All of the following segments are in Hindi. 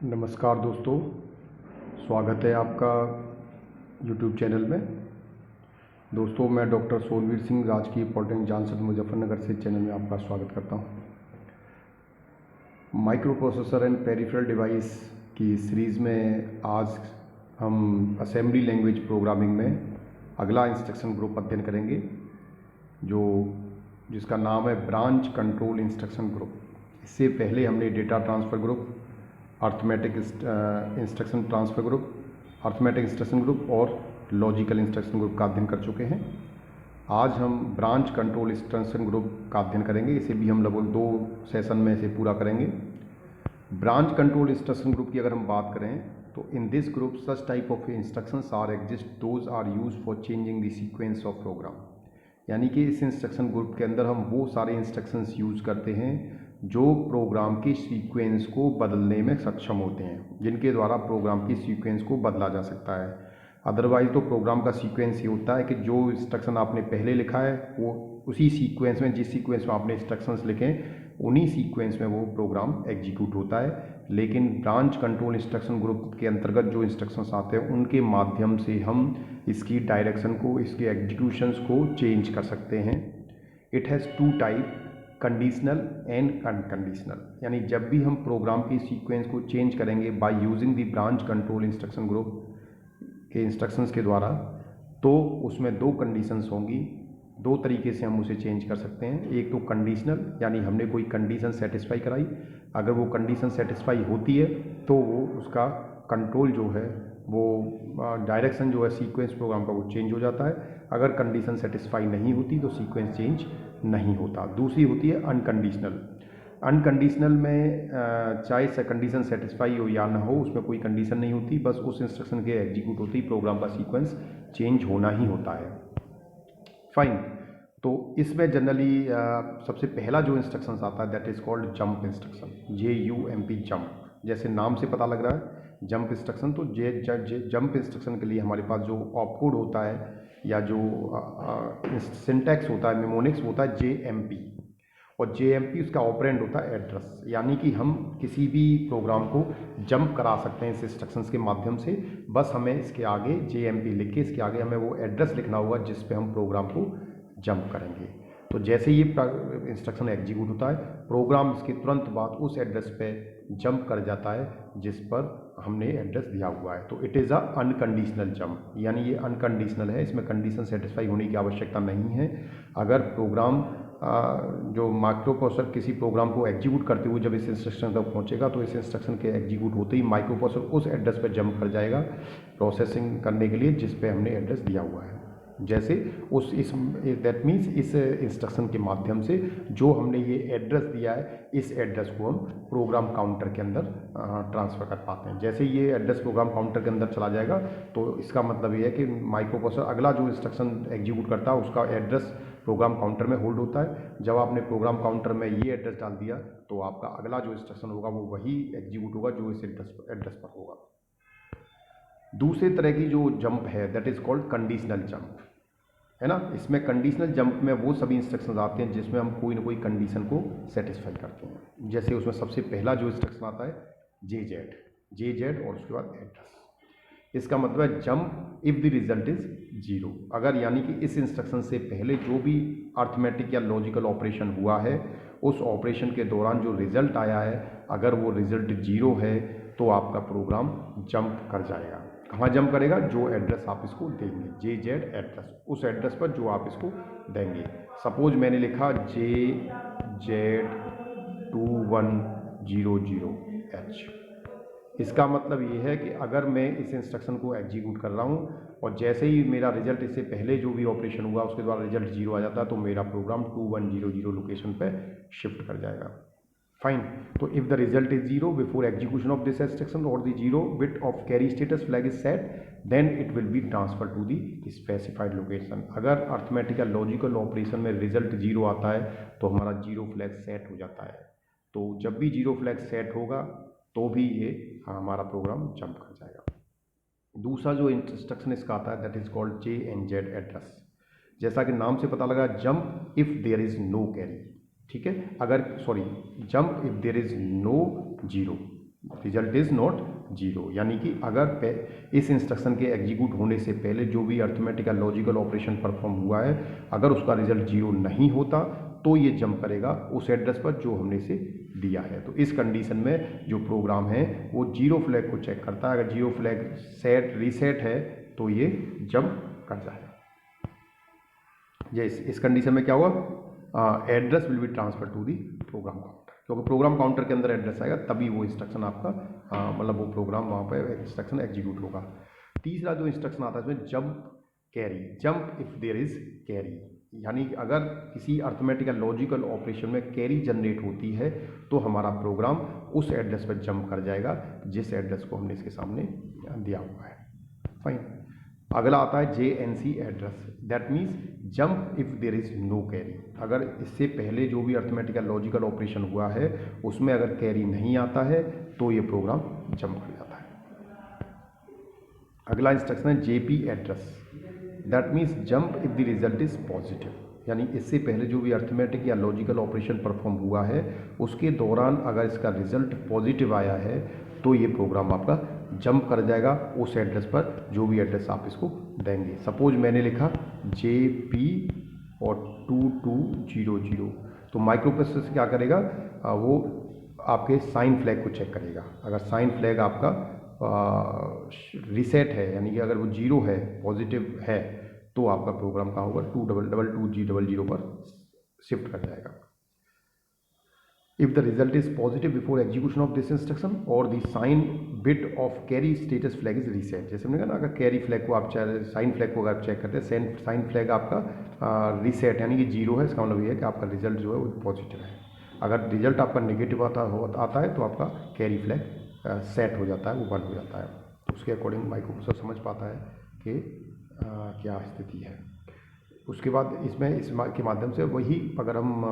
नमस्कार दोस्तों, स्वागत है आपका YouTube चैनल में। दोस्तों, मैं डॉक्टर सोनवीर सिंह राजकीय पॉलिटेक्निक जानसठ मुजफ्फरनगर से चैनल में आपका स्वागत करता हूं। Micro processor and peripheral device की सीरीज़ में आज हम असेंबली लैंग्वेज प्रोग्रामिंग में अगला इंस्ट्रक्शन ग्रुप अध्ययन करेंगे, जिसका नाम है ब्रांच कंट्रोल इंस्ट्रक्शन ग्रुप। इससे पहले हमने data transfer group, arithmetic instruction transfer group, arithmetic instruction group और लॉजिकल इंस्ट्रक्शन ग्रुप का अध्ययन कर चुके हैं। आज हम ब्रांच कंट्रोल इंस्ट्रक्शन ग्रुप का अध्ययन करेंगे। इसे भी हम लगभग 2 सेशन में इसे पूरा करेंगे। ब्रांच कंट्रोल इंस्ट्रक्शन ग्रुप की अगर हम बात करें तो in this group such type of instructions are exist those are use for changing the sequence of program. यानी कि इस इंस्ट्रक्शन ग्रुप के अंदर हम वो सारे इंस्ट्रक्शंस यूज़ करते हैं जो प्रोग्राम की सीक्वेंस को बदलने में सक्षम होते हैं, जिनके द्वारा प्रोग्राम की सीक्वेंस को बदला जा सकता है। अदरवाइज तो प्रोग्राम का सीक्वेंस ये होता है कि जो इंस्ट्रक्शन आपने पहले लिखा है वो उसी सीक्वेंस में, जिस सीक्वेंस में आपने इंस्ट्रक्शंस लिखे उन्हीं सीक्वेंस में वो प्रोग्राम एग्जीक्यूट होता है। लेकिन ब्रांच कंट्रोल इंस्ट्रक्शन ग्रुप के अंतर्गत जो इंस्ट्रक्शंस आते हैं उनके माध्यम से हम इसकी डायरेक्शन को, इसके एग्जीक्यूशंस को चेंज कर सकते हैं। It has 2 type, conditional and unconditional. यानी जब भी हम प्रोग्राम की सीक्वेंस को चेंज करेंगे by using the branch control instruction group के इंस्ट्रक्शंस के द्वारा, तो उसमें 2 कंडीशंस होंगी। 2 तरीके से हम उसे चेंज कर सकते हैं। एक तो कंडीशनल, यानी हमने कोई कंडीशन सेटिस्फाई कराई, अगर वो कंडीशन सेटिस्फाई होती है तो वो उसका कंट्रोल जो है वो डायरेक्शन जो है सीक्वेंस प्रोग्राम का वो चेंज हो जाता है। अगर कंडीशन सेटिस्फाई नहीं होती तो सीक्वेंस चेंज नहीं होता। दूसरी होती है अनकंडीशनल। अनकंडीशनल में चाहे कंडीशन सेटिस्फाई हो या ना हो, उसमें कोई कंडीशन नहीं होती, बस उस इंस्ट्रक्शन के एग्जीक्यूट होते ही प्रोग्राम का सीक्वेंस चेंज होना ही होता है। फाइन। तो इसमें जनरली सबसे पहला जो इंस्ट्रक्शन आता है that is called jump instruction, JUMP jump. जैसे नाम से पता लग रहा है जंप इंस्ट्रक्शन, तो जंप इंस्ट्रक्शन के लिए हमारे पास जो ऑपकोड होता है या जो सिंटैक्स होता है, मेमोनिक्स होता है JMP, और JMP उसका ऑपरेंड होता है एड्रेस। यानी कि हम किसी भी प्रोग्राम को जंप करा सकते हैं इस इंस्ट्रक्शंस के माध्यम से। बस हमें इसके आगे JMP लिख के इसके आगे हमें वो एड्रेस लिखना होगा जिस पे हम प्रोग्राम को जंप करेंगे। तो जैसे ये इंस्ट्रक्शन एग्जीक्यूट होता है, प्रोग्राम इसके तुरंत बाद उस एड्रेस पे जंप कर जाता है जिस पर हमने एड्रेस दिया हुआ है। तो it is a unconditional jump, यानी ये अनकंडीशनल है, इसमें कंडीशन सेटिस्फाई होने की आवश्यकता नहीं है। अगर प्रोग्राम जो माइक्रो प्रोसेसर किसी प्रोग्राम को एग्जीक्यूट करते हुए जब इस इंस्ट्रक्शन तक पहुंचेगा तो इस इंस्ट्रक्शन के एग्जीक्यूट होते ही माइक्रो प्रोसेसर उस एड्रेस पर जंप कर जाएगा प्रोसेसिंग करने के लिए जिस पे हमने एड्रेस दिया हुआ है। जैसे दैट मीन्स इस इंस्ट्रक्शन के माध्यम से जो हमने ये एड्रेस दिया है, इस एड्रेस को हम प्रोग्राम काउंटर के अंदर ट्रांसफ़र कर पाते हैं। जैसे ये एड्रेस प्रोग्राम काउंटर के अंदर चला जाएगा तो इसका मतलब ये है कि माइक्रो प्रोसेसर अगला जो इंस्ट्रक्शन एग्जीक्यूट करता है उसका एड्रेस प्रोग्राम काउंटर में होल्ड होता है। जब आपने प्रोग्राम काउंटर में ये एड्रेस डाल दिया तो आपका अगला जो इंस्ट्रक्शन होगा वो वही एग्जीक्यूट होगा जो इस एड्रेस पर होगा। दूसरे तरह की जो जंप है that is called conditional jump, है ना। इसमें कंडीशनल जंप में वो सभी इंस्ट्रक्शंस आते हैं जिसमें हम कोई ना कोई कंडीशन को सेटिस्फाई करते हैं। जैसे उसमें सबसे पहला जो इंस्ट्रक्शन आता है JZ और उसके बाद एड्रेस। इसका मतलब है jump if the result is 0। अगर यानी कि इस इंस्ट्रक्शन से पहले जो भी अर्थमेटिक या लॉजिकल ऑपरेशन हुआ है उस ऑपरेशन के दौरान जो रिजल्ट आया है, अगर वो रिजल्ट 0 है तो आपका प्रोग्राम जंप कर जाएगा। कहाँ जंप करेगा? जो एड्रेस आप इसको देंगे, JZ एड्रेस, उस एड्रेस पर जो आप इसको देंगे। सपोज मैंने लिखा JZ2100H। इसका मतलब ये है कि अगर मैं इस इंस्ट्रक्शन को एग्जीक्यूट कर रहा हूँ और जैसे ही मेरा रिजल्ट, इससे पहले जो भी ऑपरेशन हुआ उसके द्वारा रिजल्ट 0 आ जाता है तो मेरा प्रोग्राम 2100 लोकेशन पे शिफ्ट कर जाएगा। फाइन। तो if the result is 0 before execution of this instruction और the 0 bit of carry status flag is set, then it will be transfer to the specified location. अगर अर्थमेटिक या लॉजिकल ऑपरेशन में रिजल्ट 0 आता है तो हमारा 0 फ्लैग सेट हो जाता है। तो जब भी 0 फ्लैग सेट होगा तो भी ये हमारा प्रोग्राम जंप कर जाएगा। दूसरा जो इंस्ट्रक्शन इसका आता है that is called JNZ address. जैसा कि नाम से पता लगा, jump if there is no carry, ठीक है। Jump if there is no 0, result is not zero, यानी कि अगर इस इंस्ट्रक्शन के एग्जीक्यूट होने से पहले जो भी अर्थमेटिक या लॉजिकल ऑपरेशन परफॉर्म हुआ है, अगर उसका रिजल्ट जीरो नहीं होता तो ये जंप करेगा उस एड्रेस पर जो हमने इसे दिया है। तो इस कंडीशन में जो प्रोग्राम है वो जीरो फ्लैग को चेक करता है। अगर जीरो फ्लैग सेट रीसेट है तो ये जंप कर जाएगा। ये इस कंडीशन में क्या हुआ, address will be transfer to the program counter, क्योंकि प्रोग्राम काउंटर के अंदर एड्रेस आएगा तभी वो इंस्ट्रक्शन आपका मतलब वो प्रोग्राम वहाँ पर इंस्ट्रक्शन एग्जीक्यूट होगा। तीसरा जो इंस्ट्रक्शन आता है इसमें jump carry, jump if there is carry, यानी कि अगर किसी अर्थमेटिक या लॉजिकल ऑपरेशन में कैरी जनरेट होती है तो हमारा प्रोग्राम उस एड्रेस पर जंप कर जाएगा जिस एड्रेस को हमने इसके सामने दिया हुआ है। फाइन। अगला आता है JNC address, that means jump if there is no carry. अगर इससे पहले जो भी अर्थमेटिक या लॉजिकल ऑपरेशन हुआ है उसमें अगर कैरी नहीं आता है तो ये प्रोग्राम जंप कर जाता है। अगला इंस्ट्रक्शन है JP address, that means jump if the result is positive, यानी इससे पहले जो भी अर्थमेटिक या लॉजिकल ऑपरेशन परफॉर्म हुआ है उसके दौरान अगर इसका रिजल्ट पॉजिटिव आया है तो ये प्रोग्राम आपका जंप कर जाएगा उस एड्रेस पर जो भी एड्रेस आप इसको देंगे। सपोज मैंने लिखा JP और 2200, तो माइक्रो प्रोसेसर क्या करेगा, वो आपके साइन फ्लैग को चेक करेगा। अगर साइन फ्लैग आपका रीसेट है, यानी कि अगर वो जीरो है, पॉजिटिव है, तो आपका प्रोग्राम कहाँ होगा 2200 पर शिफ्ट कर जाएगा। If the result is positive before execution of this instruction और the sign bit of carry status flag is reset, जैसे हमने कहा ना, अगर कैरी फ्लैग को आप साइन फ्लैग को अगर आप चेक करते हैं, साइन फ्लैग आपका रीसेट यानी कि जीरो है, इसका मतलब ये है कि आपका रिजल्ट जो है वो पॉजिटिव है। अगर रिजल्ट आपका नेगेटिव आता है तो आपका कैरी फ्लैग सेट हो जाता है, वो 1 हो जाता है। तो उसके अकॉर्डिंग माइक्रो प्रोसेसर समझ पाता है कि क्या स्थिति है। उसके बाद इसमें के माध्यम से वही अगर हम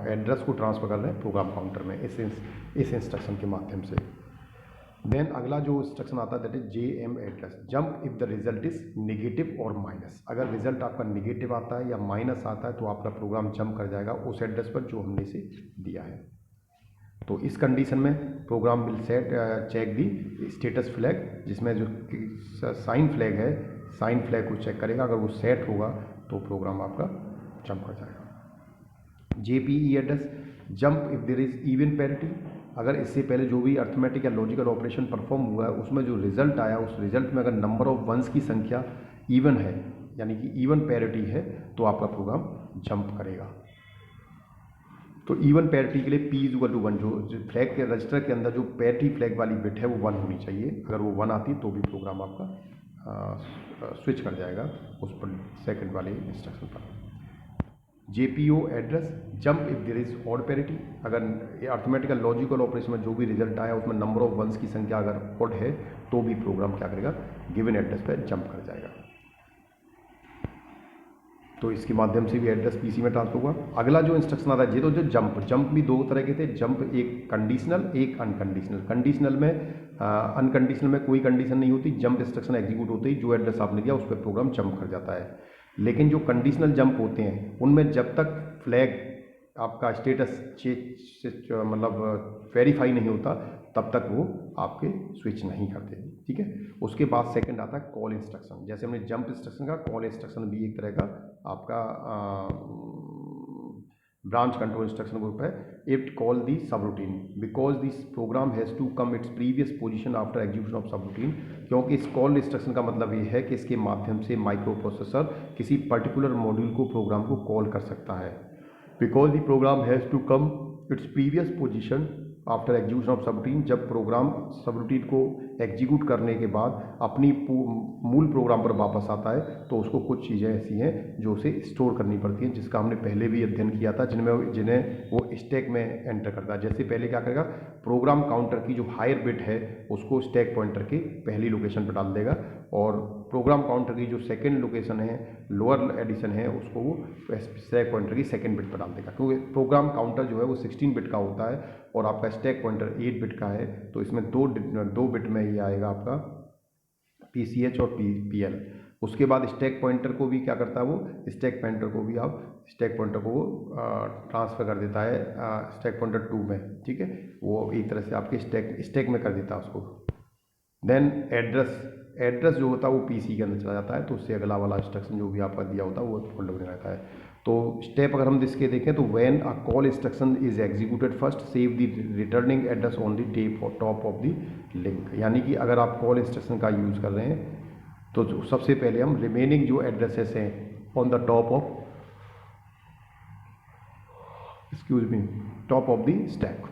एड्रेस को ट्रांसफ़र कर रहे हैं प्रोग्राम काउंटर में इस इंस्ट्रक्शन के माध्यम से। देन अगला जो इंस्ट्रक्शन आता है that is JM address, jump if the result is negative और माइनस। अगर रिजल्ट आपका नेगेटिव आता है या माइनस आता है तो आपका प्रोग्राम जंप कर जाएगा उस एड्रेस पर जो हमने इसे दिया है। तो इस कंडीशन में program will set check the status flag, जिसमें जो साइन फ्लैग है, साइन फ्लैग को चेक करेगा। अगर वो सेट होगा तो प्रोग्राम आपका जंप कर जाएगा। JPE address, jump if there is even parity. अगर इससे पहले जो भी अर्थमेटिक या लॉजिकल ऑपरेशन परफॉर्म हुआ है उसमें जो रिजल्ट आया उस रिजल्ट में अगर नंबर ऑफ वंस की संख्या इवन है, यानी कि इवन पैरिटी है, तो आपका प्रोग्राम जंप करेगा। तो इवन पैरिटी के लिए P=1, जो फ्लैग के रजिस्टर के अंदर जो पैरिटी फ्लैग वाली बिट है वो 1 होनी चाहिए। अगर वो 1 आती तो भी प्रोग्राम आपका स्विच कर जाएगा उस पर सेकंड वाले इंस्ट्रक्शन पर। JPO address, jump if there is odd parity. अगर अर्थमेटिकल लॉजिकल ऑपरेशन में जो भी रिजल्ट आया उसमें नंबर ऑफ वंस की संख्या अगर ऑड है तो भी प्रोग्राम क्या करेगा, गिवन एड्रेस पर जंप कर जाएगा। तो इसके माध्यम से भी एड्रेस PC में ट्रांसफर हुआ। अगला जो इंस्ट्रक्शन आता है ये तो जो जंप भी 2 तरह के थे, जंप एक कंडीशनल एक अनकंडीशनल। कंडीशनल में अनकंडीशनल में कोई कंडीशन नहीं होती, जंप इंस्ट्रक्शन एग्जीक्यूट होते ही जो एड्रेस आपने दिया उस पर प्रोग्राम जंप कर जाता है। लेकिन जो कंडीशनल जंप होते हैं उनमें जब तक फ्लैग आपका स्टेटस मतलब वेरीफाई नहीं होता तब तक वो आपके स्विच नहीं करते, ठीक है। उसके बाद सेकंड आता है कॉल इंस्ट्रक्शन। जैसे हमने जंप इंस्ट्रक्शन का, कॉल इंस्ट्रक्शन भी एक तरह का आपका ब्रांच कंट्रोल इंस्ट्रक्शन ग्रुप है। It call the subroutine because this program has to come its previous position after execution of subroutine. क्योंकि इस कॉल इंस्ट्रक्शन का मतलब ये है कि इसके माध्यम से माइक्रो प्रोसेसर किसी पर्टिकुलर मॉड्यूल को प्रोग्राम को कॉल कर सकता है। Because the program has to come its previous position after execution of subroutine, जब प्रोग्राम सबरूटीन को एग्जीक्यूट करने के बाद अपनी मूल प्रोग्राम पर वापस आता है तो उसको कुछ चीज़ें ऐसी हैं जो उसे स्टोर करनी पड़ती हैं, जिसका हमने पहले भी अध्ययन किया था, जिन्हें वो स्टैक में एंटर करता है। जैसे पहले क्या करेगा, प्रोग्राम काउंटर की जो हायर बिट है उसको स्टैक पॉइंटर की पहली लोकेशन पर डाल देगा और प्रोग्राम काउंटर की जो सेकंड लोकेशन है, लोअर एडिशन है, उसको वो स्टैक पॉइंटर की सेकंड बिट पर डाल देगा। क्योंकि प्रोग्राम काउंटर जो है वो 16 बिट का होता है और आपका स्टैक पॉइंटर 8 बिट का है, तो इसमें दो बिट में ये आएगा आपका PCH और PL। उसके बाद स्टैक पॉइंटर को भी क्या करता है, वो स्टैक पॉइंटर को भी आप स्टैक पॉइंटर को ट्रांसफ़र कर देता है स्टैक पॉइंटर 2 में, ठीक है। वो एक तरह से आपके स्टैक में कर देता है उसको। देन एड्रेस जो होता है वो पीसी के अंदर चला जाता है, तो उससे अगला वाला इंस्ट्रक्शन जो भी आपका दिया होता है वो फोल्डर में रहता है। तो स्टेप अगर हम इसके देखें तो when a call instruction is executed first save the returning address on the top of the link. यानी कि अगर आप कॉल इंस्ट्रक्शन का यूज़ कर रहे हैं तो सबसे पहले हम रिमेनिंग जो एड्रेसेस हैं on the top of top of the stack.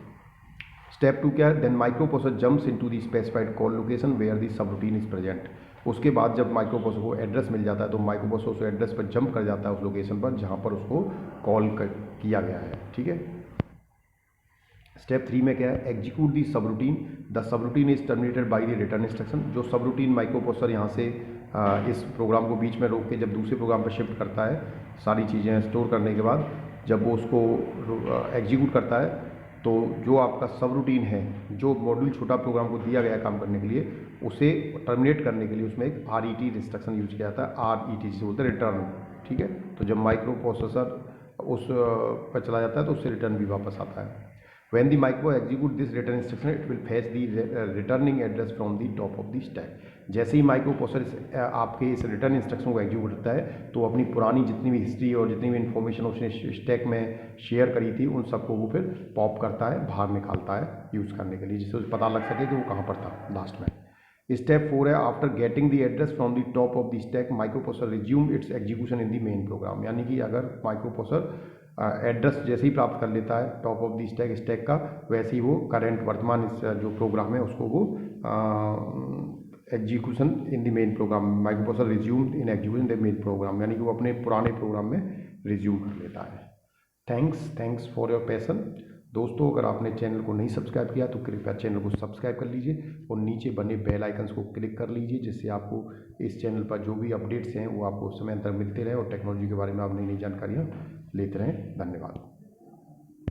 Step 2 क्या है? Then microprocessor jumps into the specified call location where the subroutine is present. उसके बाद जब माइक्रो प्रोसेसर को एड्रेस मिल जाता है तो माइक्रो प्रोसेसर उस एड्रेस पर जंप कर जाता है उस लोकेशन पर जहां पर उसको कॉल किया गया है, ठीक है। स्टेप 3 में क्या है? एग्जीक्यूट दी सब routine. The subroutine is terminated by the return instruction. जो सब रूटीन माइक्रो प्रोसेसर यहाँ से इस प्रोग्राम को बीच में रोक के जब दूसरे प्रोग्राम पर शिफ्ट करता है सारी चीज़ें स्टोर करने के बाद, जब वो उसको एग्जीक्यूट करता है तो जो आपका सब रूटीन है, जो मॉड्यूल छोटा प्रोग्राम को दिया गया काम करने के लिए, उसे टर्मिनेट करने के लिए उसमें एक RET इंस्ट्रक्शन यूज किया जाता है। RET से बोलते हैं रिटर्न, ठीक है। तो जब माइक्रो प्रोसेसर उस पर चला जाता है तो उससे रिटर्न भी वापस आता है। When the micro execute this return instruction, it will fetch the returning address from the top of the stack. जैसे ही माइक्रो प्रोसेसर आपके इस रिटर्न इंस्ट्रक्शन को एग्जीक्यूट करता है तो अपनी पुरानी जितनी भी हिस्ट्री और जितनी भी इन्फॉर्मेशन उसने स्टैक में शेयर करी थी उन सबको वो फिर पॉप करता है, बाहर निकालता है यूज़ करने के लिए, जिससे उसे पता लग सके कि वो कहाँ पर था लास्ट में। स्टेप 4 है after getting the address from the top of the stack microprocessor resume its execution in the main program. यानी कि अगर माइक्रो प्रोसेसर एड्रेस जैसे ही प्राप्त कर लेता है टॉप ऑफ द स्टैक का, वैसे ही वो करंट वर्तमान जो प्रोग्राम है उसको वो execution in the main program, microprocessor resume in execution the main program, यानी कि वो अपने पुराने प्रोग्राम में रिज्यूम कर लेता है। Thanks for your passion. दोस्तों, अगर आपने चैनल को नहीं सब्सक्राइब किया तो कृपया चैनल को सब्सक्राइब कर लीजिए और नीचे बने बेल आइकन्स को क्लिक कर लीजिए, जिससे आपको इस चैनल पर जो भी अपडेट्स हैं वो आपको समय अंतर मिलते रहें और टेक्नोलॉजी के बारे में आप नई नई जानकारियाँ लेते रहें। धन्यवाद।